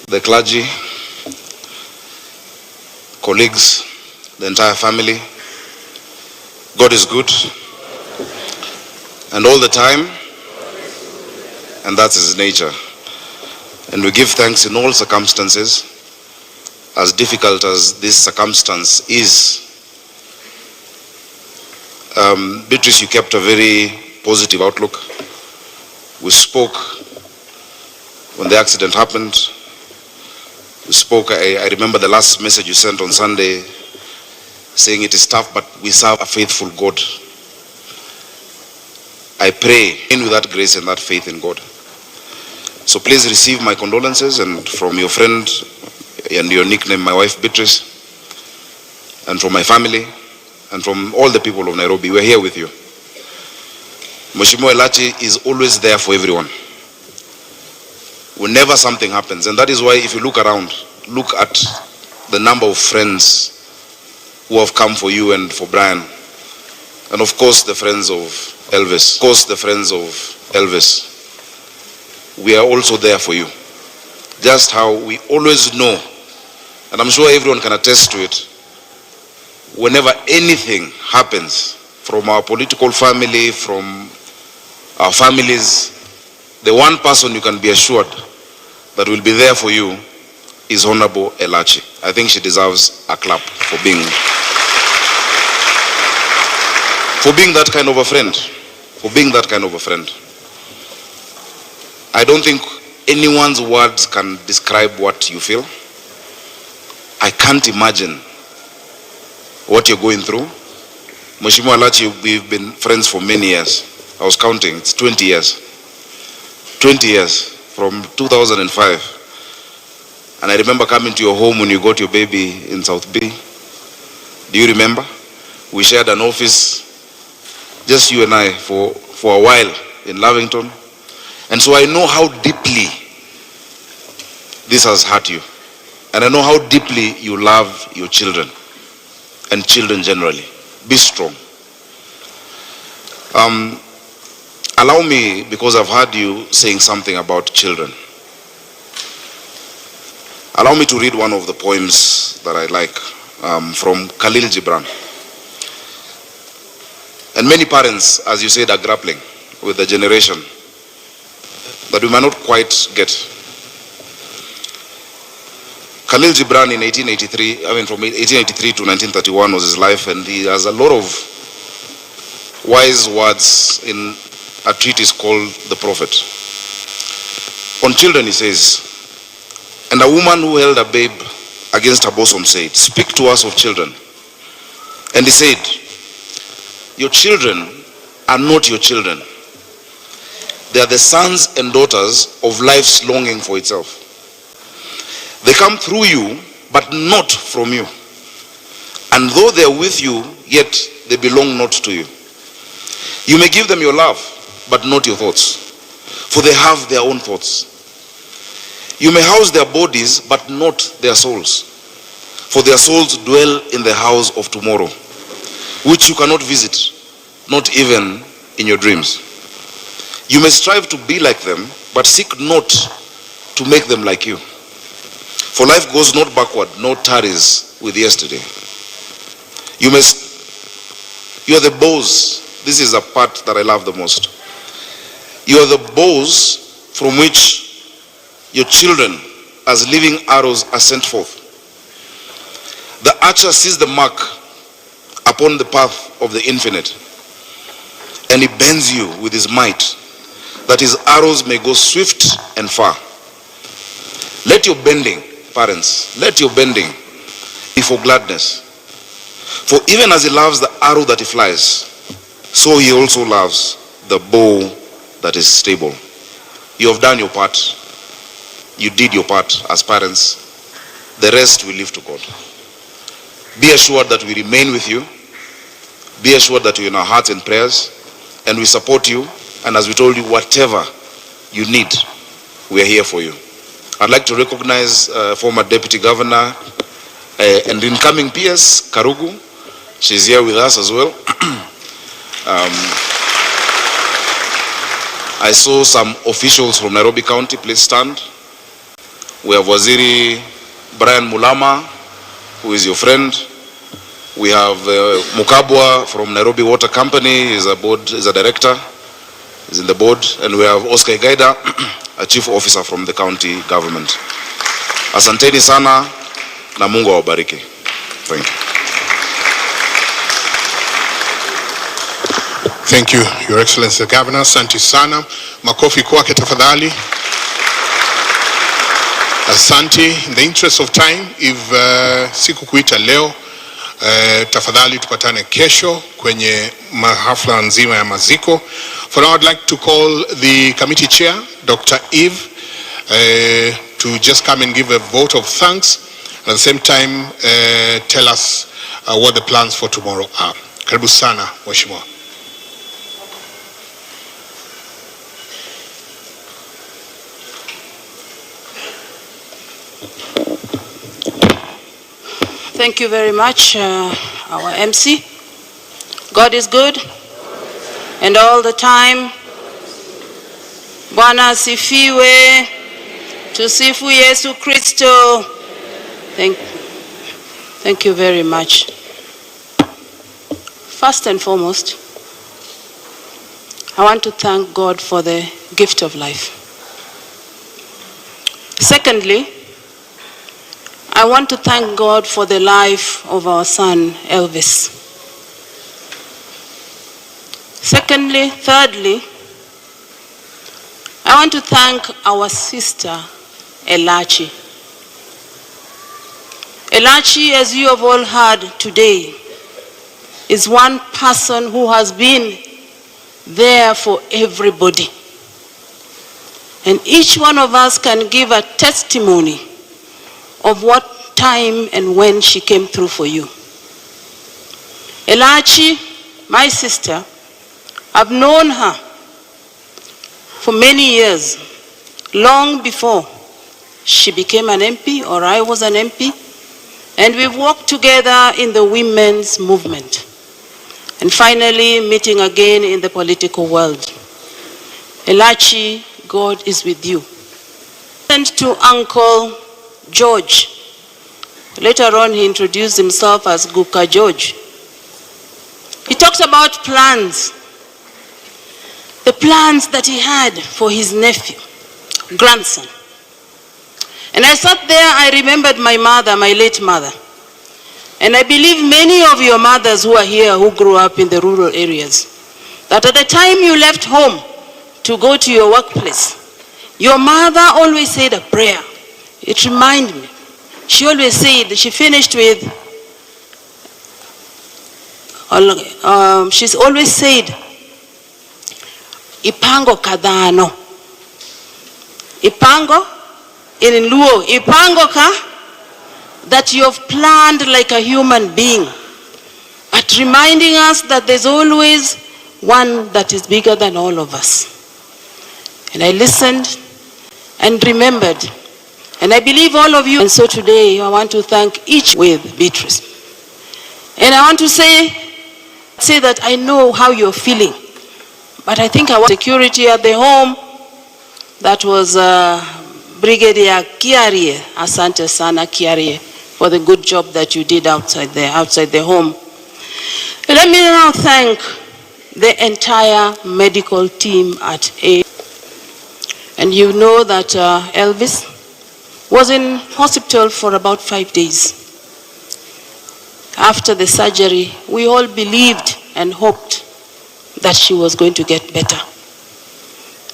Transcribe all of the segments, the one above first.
the clergy, colleagues, the entire family. God is good, and all the time, and that's his nature. And we give thanks in all circumstances, as difficult as this circumstance is. Beatrice, you kept a very positive outlook. We spoke when the accident happened. We spoke, I remember the last message you sent on Sunday saying it is tough, but we serve a faithful God. I pray in with that grace and that faith in God. So please receive my condolences, and from your friend and your nickname, my wife Beatrice, and from my family, and from all the people of Nairobi. We're here with you. Mheshimiwa Elach is always there for everyone. Whenever something happens, and that is why if you look around, look at the number of friends who have come for you and for Brian, and of course the friends of Elvis. Of course the friends of Elvis. We are also there for you. Just how we always know, and I'm sure everyone can attest to it, whenever anything happens from our political family, from our families, the one person you can be assured that will be there for you is Honorable Elach. I think she deserves a clap for being that kind of a friend. For being that kind of a friend. I don't think anyone's words can describe what you feel. I can't imagine what you're going through. Mheshimiwa Elach, we've been friends for many years. I was counting, it's 20 years. 20 years, from 2005. And I remember coming to your home when you got your baby in South B. Do you remember? We shared an office, just you and I, for a while in Lavington. And so I know how deeply this has hurt you. And I know how deeply you love your children and children generally. Be strong. Allow me, because I've heard you saying something about children, allow me to read one of the poems that I like from Khalil Gibran. And many parents, as you said, are grappling with the generation that we might not quite get. Khalil Gibran in 1883, from 1883 to 1931 was his life, and he has a lot of wise words in a treatise called The Prophet. On children he says, "And a woman who held a babe against her bosom said, 'Speak to us of children.' And he said, 'Your children are not your children. They are the sons and daughters of life's longing for itself. They come through you, but not from you. And though they are with you, yet they belong not to you. You may give them your love, but not your thoughts, for they have their own thoughts. You may house their bodies, but not their souls, for their souls dwell in the house of tomorrow, which you cannot visit, not even in your dreams. You may strive to be like them, but seek not to make them like you. For life goes not backward, nor tarries with yesterday. You are the bows." This is a part that I love the most. "You are the bows from which your children, as living arrows, are sent forth. The archer sees the mark upon the path of the infinite, and he bends you with his might, that his arrows may go swift and far. Let your bending, parents, let your bending be for gladness. For even as he loves the arrow that he flies, so he also loves the bow that is stable." You have done your part. You did your part as parents. The rest we leave to God. Be assured that we remain with you. Be assured that you're in our hearts and prayers, and we support you. And as we told you, whatever you need, we are here for you. I'd like to recognize former Deputy Governor and incoming PS, Karugu. She's here with us as well. I saw some officials from Nairobi County. Please stand. We have Waziri Brian Mulama, who is your friend. We have Mukabwa from Nairobi Water Company, is a director, is in the board. And we have Oscar Gaida, a chief officer from the county government. Asanteni sana na Mungu awabariki. Thank you. Thank you, Your Excellency the Governor. Asante sana. Makofi kwake tafadhali. Asante. In the interest of time, if sikukuita leo, tafadhali tupatane kesho kwenye mahafla nzima ya maziko. For now, I'd like to call the committee chair, Dr. Eve, to just come and give a vote of thanks. At the same time, tell us what the plans for tomorrow are. Karibu sana, Mheshimiwa. Thank you very much, our MC. God is good, and all the time. Bwana asifiwe, tusifu Yesu Kristo. Thank you very much. First and foremost, I want to thank God for the gift of life. Secondly, I want to thank God for the life of our son, Elvis. Thirdly, I want to thank our sister, Elach. Elach, as you have all heard today, is one person who has been there for everybody. And each one of us can give a testimony of what time and when she came through for you. Elach, my sister, I've known her for many years, long before she became an MP or I was an MP, and we've worked together in the women's movement, and finally meeting again in the political world. Elach, God is with you. And to Uncle George. Later on, he introduced himself as Guka George. He talks about plans. The plans that he had for his nephew, grandson. And I sat there, I remembered my mother, my late mother. And I believe many of your mothers who are here who grew up in the rural areas, that at the time you left home to go to your workplace, your mother always said a prayer. It reminded me. She always said, she finished with, she's always said, Ipango kadano. Ipango, in Luo, Ipango ka, that you have planned like a human being, but reminding us that there's always one that is bigger than all of us. And I listened and remembered. And I believe all of you. And so today I want to thank each with Beatrice. And I want to say that I know how you're feeling. But I think I want security at the home. That was Brigadier Kiarie, Asante Sana Kiarie, for the good job that you did outside the home. Let me now thank the entire medical team at A. And you know that Elvis was in hospital for about 5 days. After the surgery, we all believed and hoped that she was going to get better.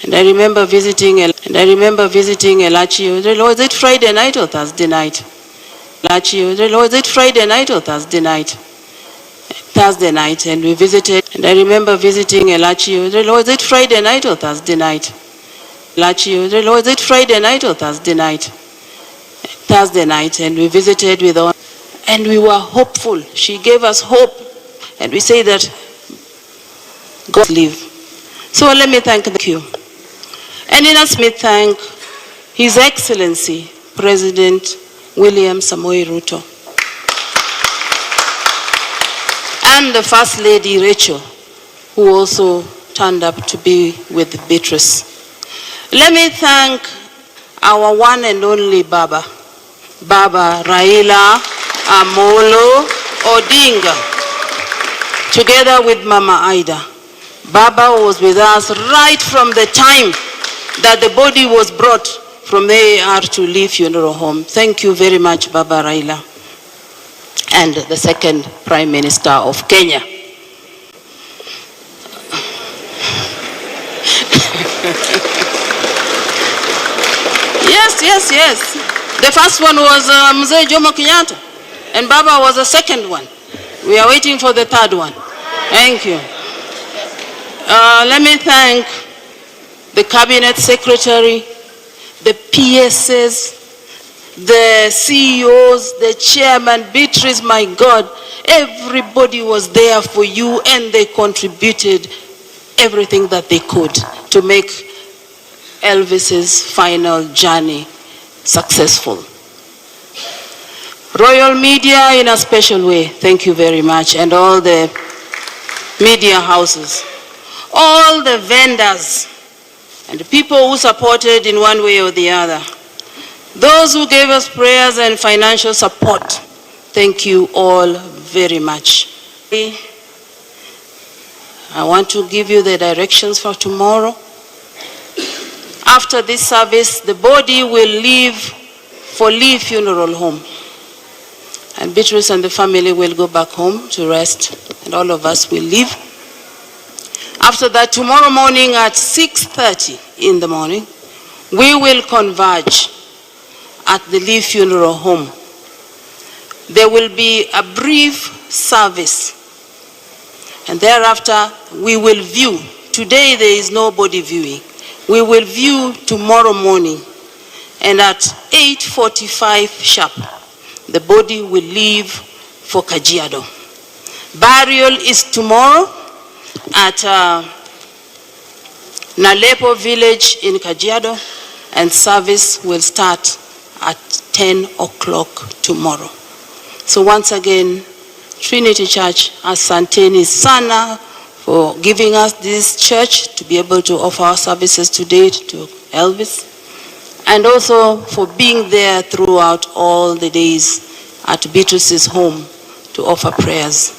And I remember visiting Elach. Was it Friday night or Thursday night? Was it Friday night or Thursday night? Thursday night, and we visited. And I remember visiting Elach. Was it Friday night or Thursday night? Was it Friday night or Thursday night? Thursday night, and we visited with her, and we were hopeful. She gave us hope, and we say that God live. So let me thank you. And in us, we thank His Excellency, President William Samoei Ruto, and the First Lady Rachel, who also turned up to be with Beatrice. Let me thank our one and only Baba Raila Amolo Odinga, together with Mama Ida. Baba was with us right from the time that the body was brought from the AR to Lee Funeral Home. Thank you very much, Baba Raila, and the second Prime Minister of Kenya. Yes. The first one was Mzee Jomo Kenyatta, and Baba was the second one. We are waiting for the third one. Thank you. Let me thank the Cabinet Secretary, the PSs, the CEOs, the Chairman, Beatrice, my God. Everybody was there for you, and they contributed everything that they could to make Elvis's final journey successful. Royal Media in a special way, thank you very much, and all the media houses, all the vendors, and the people who supported in one way or the other, those who gave us prayers and financial support, thank you all very much. I want to give you the directions for tomorrow. After this service, the body will leave for Lee Funeral Home. And Beatrice and the family will go back home to rest, and all of us will leave. After that, tomorrow morning at 6:30 in the morning, we will converge at the Lee Funeral Home. There will be a brief service, and thereafter we will view. Today there is no body viewing. We will view tomorrow morning, and at 8:45 sharp, the body will leave for Kajiado. Burial is tomorrow at Nalepo village in Kajiado, and service will start at 10 o'clock tomorrow. So once again, Trinity Church, asanteni sana for giving us this church to be able to offer our services today to Elvis, and also for being there throughout all the days at Beatrice's home to offer prayers.